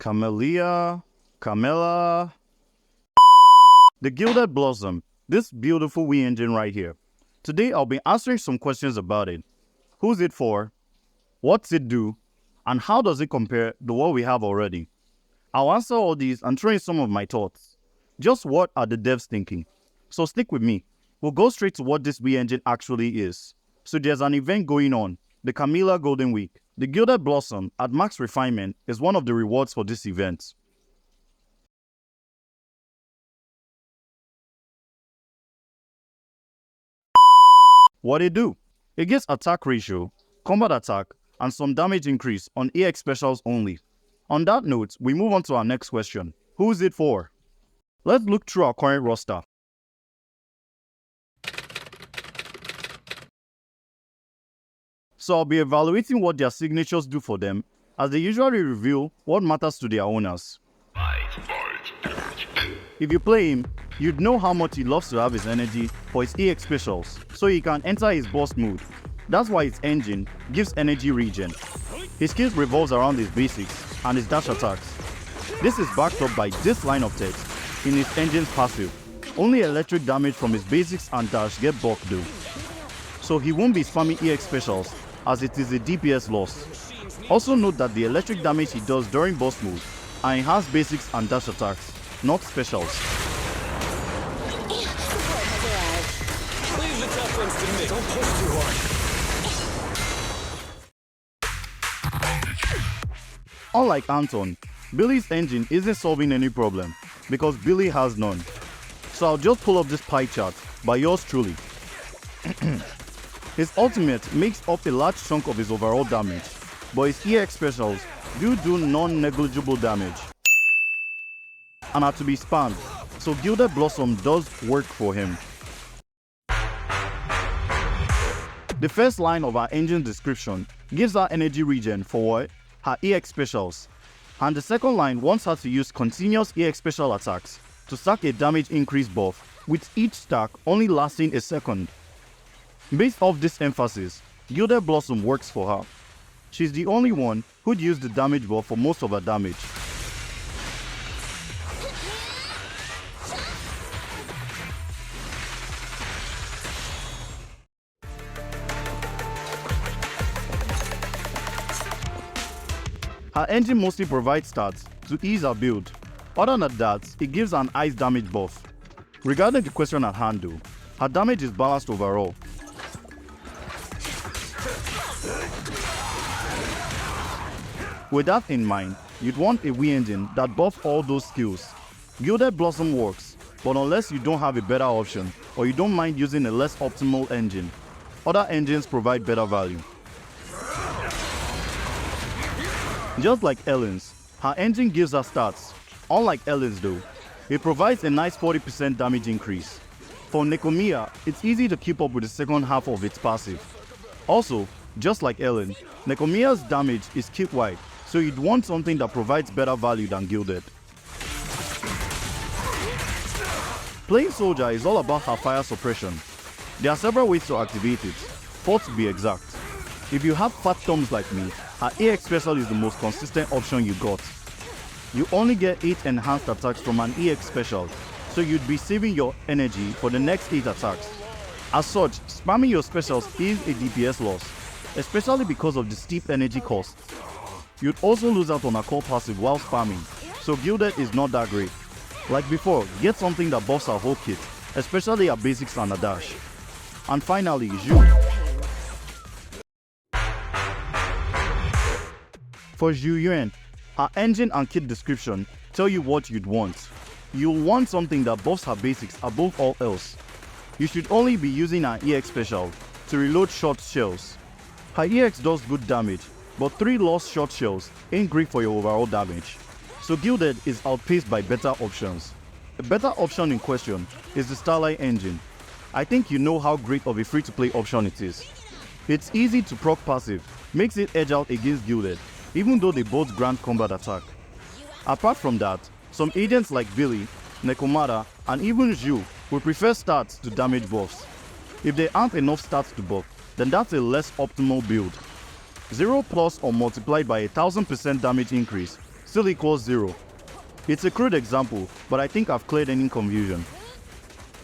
Camilla. The Gilded Blossom, this beautiful Wii engine right here. Today I'll be answering some questions about it. Who's it for? What's it do? And how does it compare to what we have already? I'll answer all these and throw in some of my thoughts. Just what are the devs thinking? So stick with me. We'll go straight to what this Wii engine actually is. So there's an event going on, the Camilla Golden Week. The Gilded Blossom at max refinement is one of the rewards for this event. What it do? It gives attack ratio, combat attack, and some damage increase on EX specials only. On that note, we move on to our next question. Who is it for? Let's look through our current roster. So I'll be evaluating what their signatures do for them, as they usually reveal what matters to their owners. If you play him, you'd know how much he loves to have his energy for his EX specials, so he can enter his boss mode. That's why his engine gives energy regen. His skill revolves around his basics and his dash attacks. This is backed up by this line of text in his engine's passive. Only electric damage from his basics and dash get buffed though. So he won't be spamming EX specials, as it is a DPS loss. Also note that the electric damage he does during boss mode are enhanced basics and dash attacks, not specials. Leave the tough ones to me. Don't push too hard. Unlike Anton, Billy's engine isn't solving any problem, because Billy has none. So I'll just pull up this pie chart by yours truly. His ultimate makes up a large chunk of his overall damage, but his EX specials do non-negligible damage and are to be spammed, so Gilded Blossom does work for him. The first line of our engine description gives her energy regen for what? Her EX specials, and the second line wants her to use continuous EX special attacks to stack a damage increase buff, with each stack only lasting a second. Based off this emphasis, Gilded Blossom works for her. She's the only one who'd use the damage buff for most of her damage. Her engine mostly provides stats to ease her build. Other than that, it gives an ice damage buff. Regarding the question at hand though, her damage is balanced overall. With that in mind, you'd want a Wii engine that buffs all those skills. Gilded Blossom works, but unless you don't have a better option or you don't mind using a less optimal engine, other engines provide better value. Just like Ellen's, her engine gives her stats. Unlike Ellen's though, it provides a nice 40% damage increase. For Nekomiya, it's easy to keep up with the second half of its passive. Also, just like Ellen, Nekomiya's damage is keep-wide, so you'd want something that provides better value than Gilded. Playing Soldier is all about her fire suppression. There are several ways to activate it, 4 to be exact. If you have fat thumbs like me, her EX special is the most consistent option you got. You only get 8 enhanced attacks from an EX special, so you'd be saving your energy for the next 8 attacks. As such, spamming your specials is a DPS loss, especially because of the steep energy cost. You'd also lose out on a core passive while spamming, so Gilded is not that great. Like before, get something that buffs our whole kit, especially our basics and a dash. And finally, Zhu. For Zhu Yuan, her engine and kit description tell you what you'd want. You'll want something that buffs her basics above all else. You should only be using her EX special to reload short shells. Her EX does good damage, but 3 lost short shells ain't great for your overall damage. So Gilded is outpaced by better options. A better option in question is the Starlight Engine. I think you know how great of a free-to-play option it is. It's easy to proc passive, makes it edge out against Gilded, even though they both grant combat attack. Apart from that, some agents like Billy, Nekomata, and even Zhu will prefer stats to damage buffs. If there aren't enough stats to buff, then that's a less optimal build. 0 plus or multiplied by 1000% damage increase still equals 0. It's a crude example, but I think I've cleared any confusion.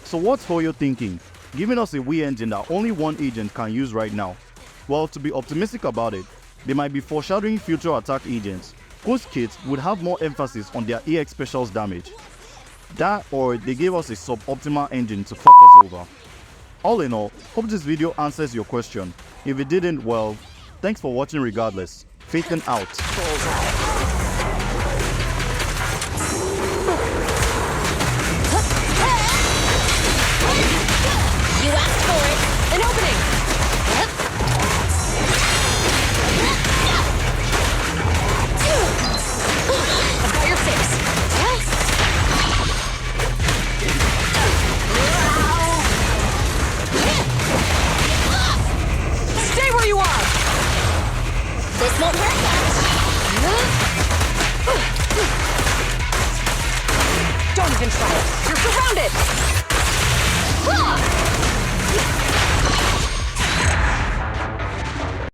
So what's Hoyo thinking? Giving us a Wii engine that only one agent can use right now? Well, to be optimistic about it, they might be foreshadowing future attack agents whose kits would have more emphasis on their EX specials damage. That, or they gave us a suboptimal engine to fuck us over. All in all, hope this video answers your question. If it didn't, well, thanks for watching regardless. Phaeton out. You asked for it. An opening. I've got your fix. Stay where you are. This won't hurt much. Don't even try it. You're surrounded.